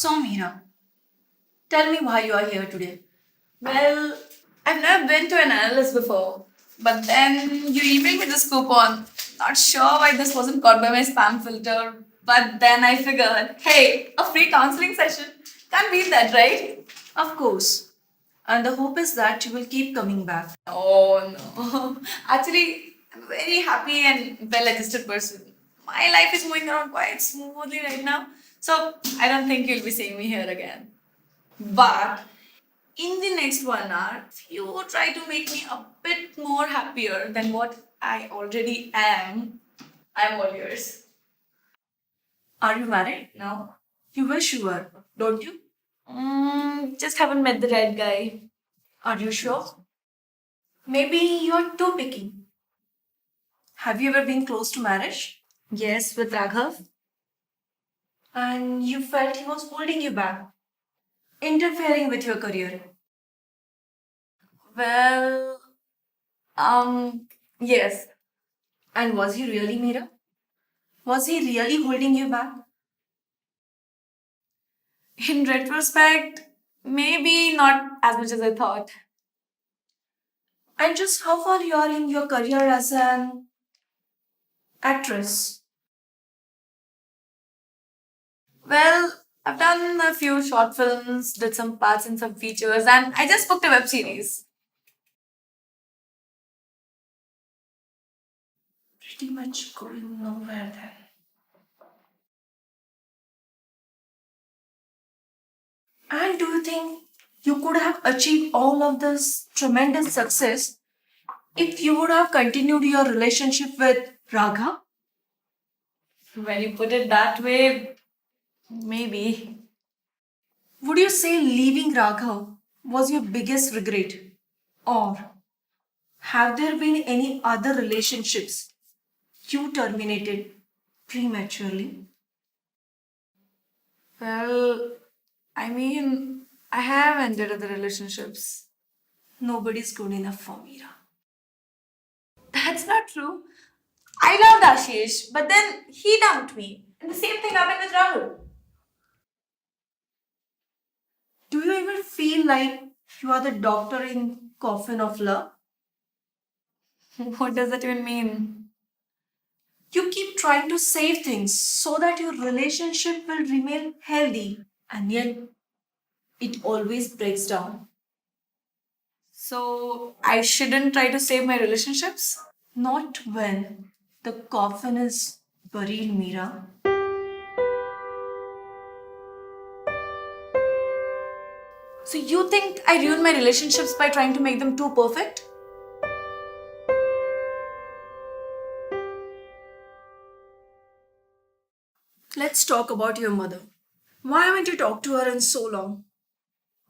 So, Meera, tell me why you are here today. Well, I've never been to an analyst before, but then you emailed me this coupon. Not sure why this wasn't caught by my spam filter, but then I figured, hey, a free counseling session. Can't beat that, right? Of course. And the hope is that you will keep coming back. Oh no. Actually, I'm a very happy and well adjusted person. My life is moving around quite smoothly right now, so I don't think you'll be seeing me here again. But in the next 1 hour, if you try to make me a bit more happier than what I already am, I'm all yours. Are you married? No? You wish you were, don't you? Just haven't met the right guy. Are you sure? Maybe you are too picky. Have you ever been close to marriage? Yes, with Raghav. And you felt he was holding you back, interfering with your career. Well, yes. And was he really, Meera? Was he really holding you back? In retrospect, maybe not as much as I thought. And just how far you are in your career as an actress? Well, I've done a few short films, did some parts in some features, and I just booked a web series. Pretty much going nowhere then. And do you think you could have achieved all of this tremendous success if you would have continued your relationship with Raghav? When you put it that way, maybe. Would you say leaving Raghav was your biggest regret? Or have there been any other relationships you terminated prematurely? Well, I mean, I have ended other relationships. Nobody's good enough for Meera. That's not true. I loved Ashish, but then he dumped me. And the same thing happened with Rahul. Do you ever feel like you are the doctor in coffin of love? What does that even mean? You keep trying to save things so that your relationship will remain healthy, and yet it always breaks down. So, I shouldn't try to save my relationships? Not when the coffin is buried, Meera. So, you think I ruined my relationships by trying to make them too perfect? Let's talk about your mother. Why haven't you talked to her in so long?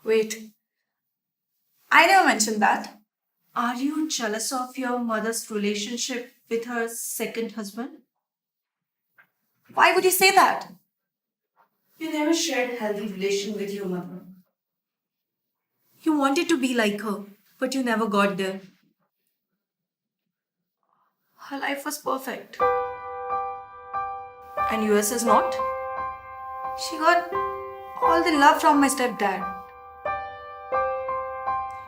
Wait, I never mentioned that. Are you jealous of your mother's relationship with her second husband? Why would you say that? You never shared healthy relation with your mother. You wanted to be like her, but you never got there. Her life was perfect. And yours is not? She got all the love from my stepdad.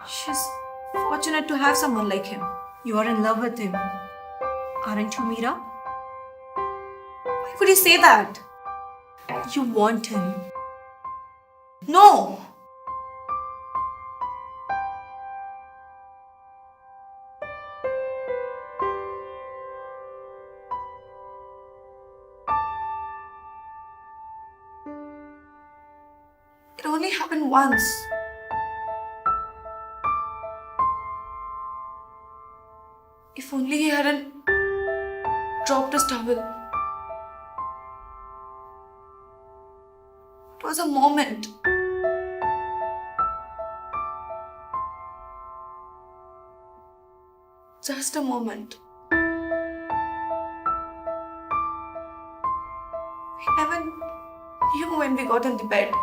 She's fortunate to have someone like him. You are in love with him. Aren't you, Meera? Why would you say that? You want him. No! It only happened once. If only he hadn't dropped his towel. It was a moment. Just a moment. We never knew when we got in the bed.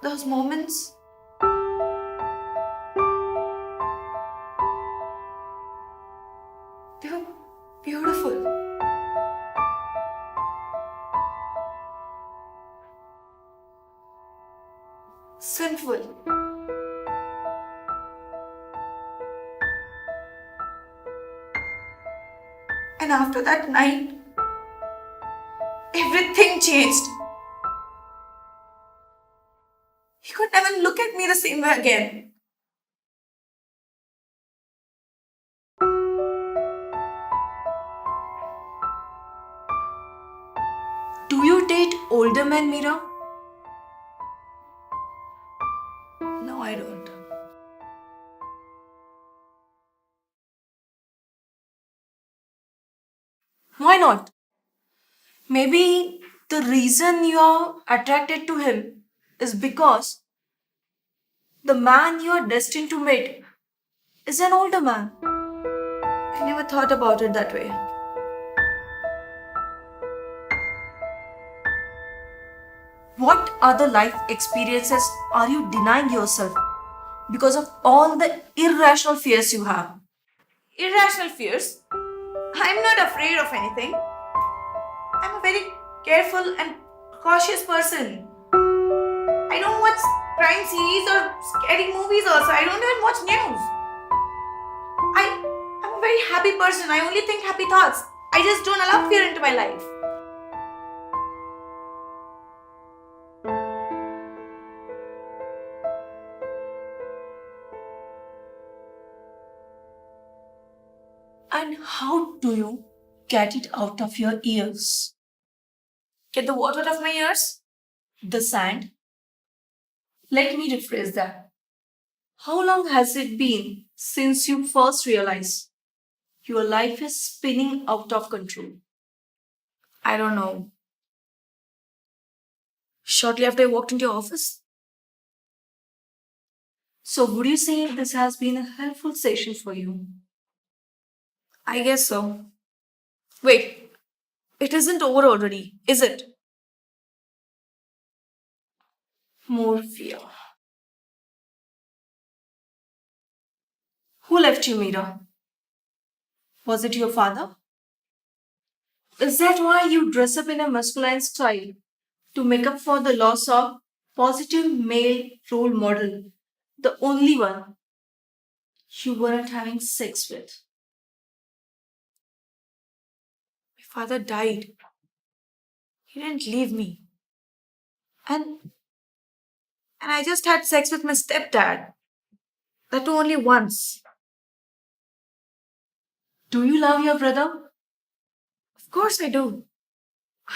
Those moments, they were beautiful. And after that night, everything changed. He could never look at me the same way again. Do you date older men, Meera? No, I don't. Why not? Maybe the reason you're attracted to him is because the man you are destined to meet is an older man. I never thought about it that way. What other life experiences are you denying yourself because of all the irrational fears you have? Irrational fears? I'm not afraid of anything. I'm a very careful and cautious person. I don't watch crime series or scary movies also. I don't even watch news. I'm a very happy person. I only think happy thoughts. I just don't allow fear into my life. And how do you get it out of your ears? Get the water out of my ears? The sand? Let me rephrase that. How long has it been since you first realized your life is spinning out of control? I don't know. Shortly after I walked into your office? So, would you say this has been a helpful session for you? I guess so. Wait, it isn't over already, is it? More fear. Who left you, Meera? Was it your father? Is that why you dress up in a masculine style to make up for the loss of positive male role model, the only one you weren't having sex with? My father died. He didn't leave me. And I just had sex with my stepdad. That too only once. Do you love your brother? Of course I do.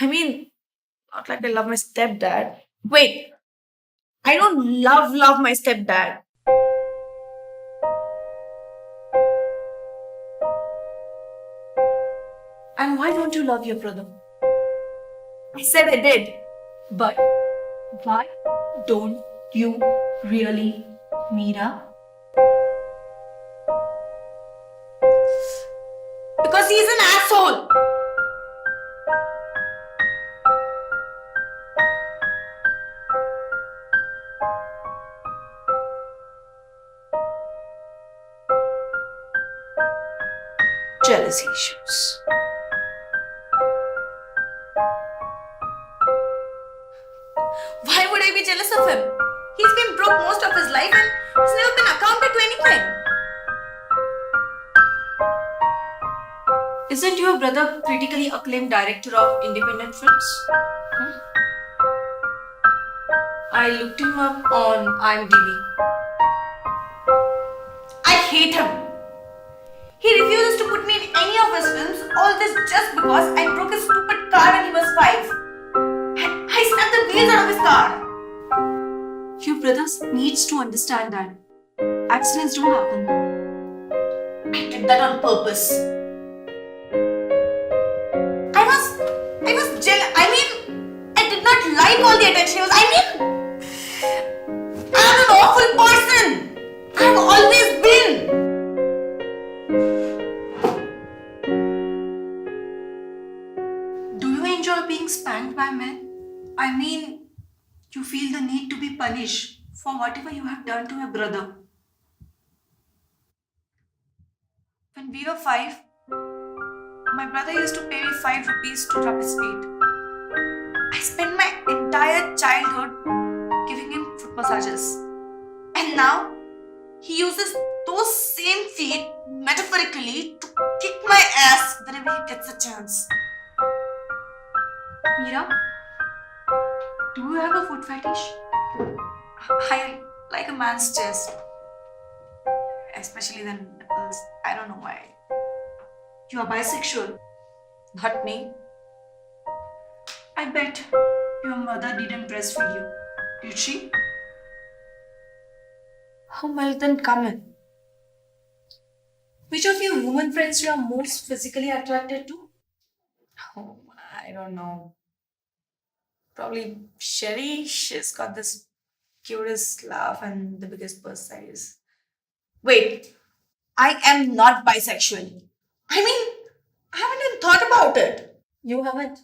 I mean, not like I love my stepdad. Wait, I don't love my stepdad. And why don't you love your brother? I said I did. But why don't you really, Meera? Because he's an asshole. Jealousy issues. Why would I be jealous of him? He's been broke most of his life and he's never been accounted to anything. Isn't your brother critically acclaimed director of independent films? Hmm? I looked him up on IMDb. I hate him. He refuses to put me in any of his films, all this just because I broke his stupid car when he was 5. And I snapped the wheels out of his car. Your brother needs to understand that accidents do happen. I did that on purpose. I was jealous. I mean, I did not like all the attention he was. I'm an awful person. I've always been. Do you enjoy being spanked by men? I mean, you feel the need to be punished for whatever you have done to your brother. When we were 5, my brother used to pay me 5 rupees to rub his feet. I spent my entire childhood giving him foot massages. And now he uses those same feet metaphorically to kick my ass whenever he gets a chance. Meera, do you have a foot fetish? I like a man's chest, especially the nipples. I don't know why. You are bisexual. Not me. I bet your mother didn't breastfeed you. Did she? Oh, well, then come in. Which of your woman friends you are most physically attracted to? Oh, I don't know. Probably Sherry. She's got this cutest laugh and the biggest purse size. Wait, I am not bisexual. I mean, I haven't even thought about it. You haven't.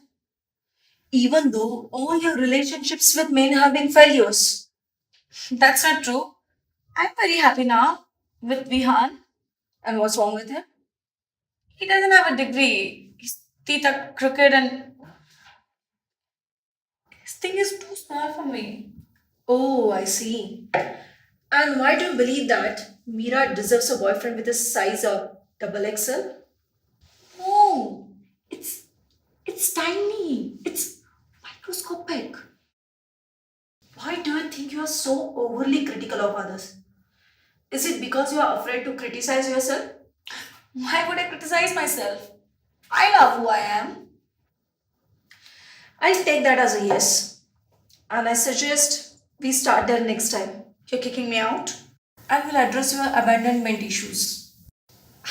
Even though all your relationships with men have been failures. That's not true. I'm very happy now with Vihan. And what's wrong with him? He doesn't have a degree. His teeth are crooked and his thing is too small for me. Oh, I see. And why do you believe that Meera deserves a boyfriend with a size of double XL? No, it's tiny. It's microscopic. Why do you think you are so overly critical of others? Is it because you are afraid to criticize yourself? Why would I criticize myself? I love who I am. I'll take that as a yes. And I suggest we start there next time. You're kicking me out? I will address your abandonment issues.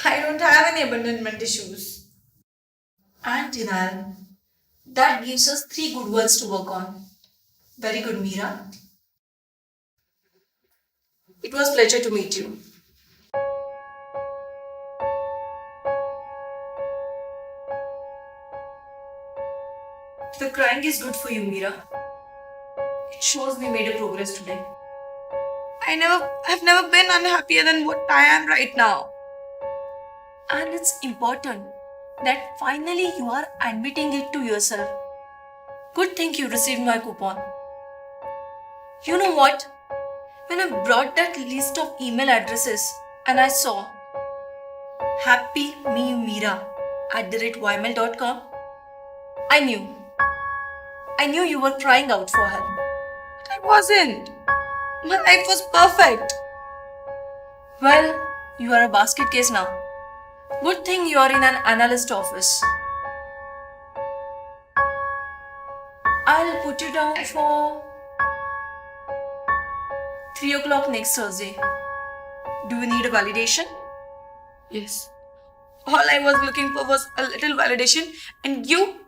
I don't have any abandonment issues. And denial. That gives us three good words to work on. Very good, Meera. It was pleasure to meet you. The crying is good for you, Meera. It shows we made a progress today. I've never been unhappier than what I am right now. And it's important that finally you are admitting it to yourself. Good thing you received my coupon. You know what? When I brought that list of email addresses and I saw happy me Meera @ymail.com, I knew. I knew you were crying out for her. But I wasn't. My life was perfect. Well, you are a basket case now. Good thing you are in an analyst office. I'll put you down for 3 o'clock next Thursday. Do you need a validation? Yes. All I was looking for was a little validation, and you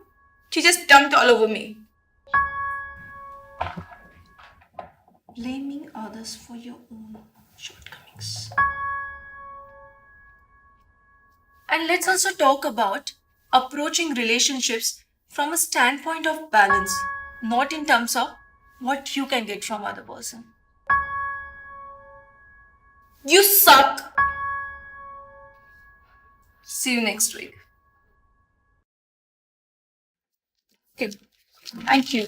just dumped all over me. Blaming others for your own shortcomings. And let's also talk about approaching relationships from a standpoint of balance, not in terms of what you can get from other person. You suck. See you next week. Okay. Thank you.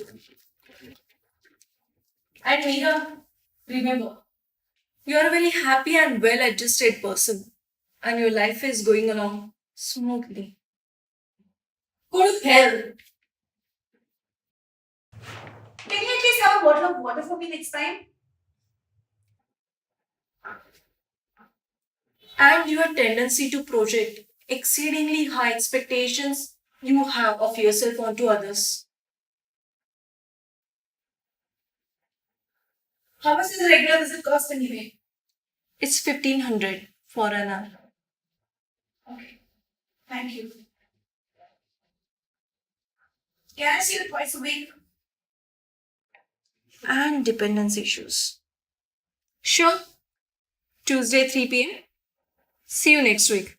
And Meera, remember, you are a very happy and well adjusted person, and your life is going along smoothly. Go to hell. Can you at least have a bottle of water for me next time? And your tendency to project exceedingly high expectations you have of yourself onto others. How much is regular visit cost anyway? It's 1500 for an hour. Okay. Thank you. Can I see you twice a week? And dependence issues. Sure. Tuesday 3 p.m. See you next week.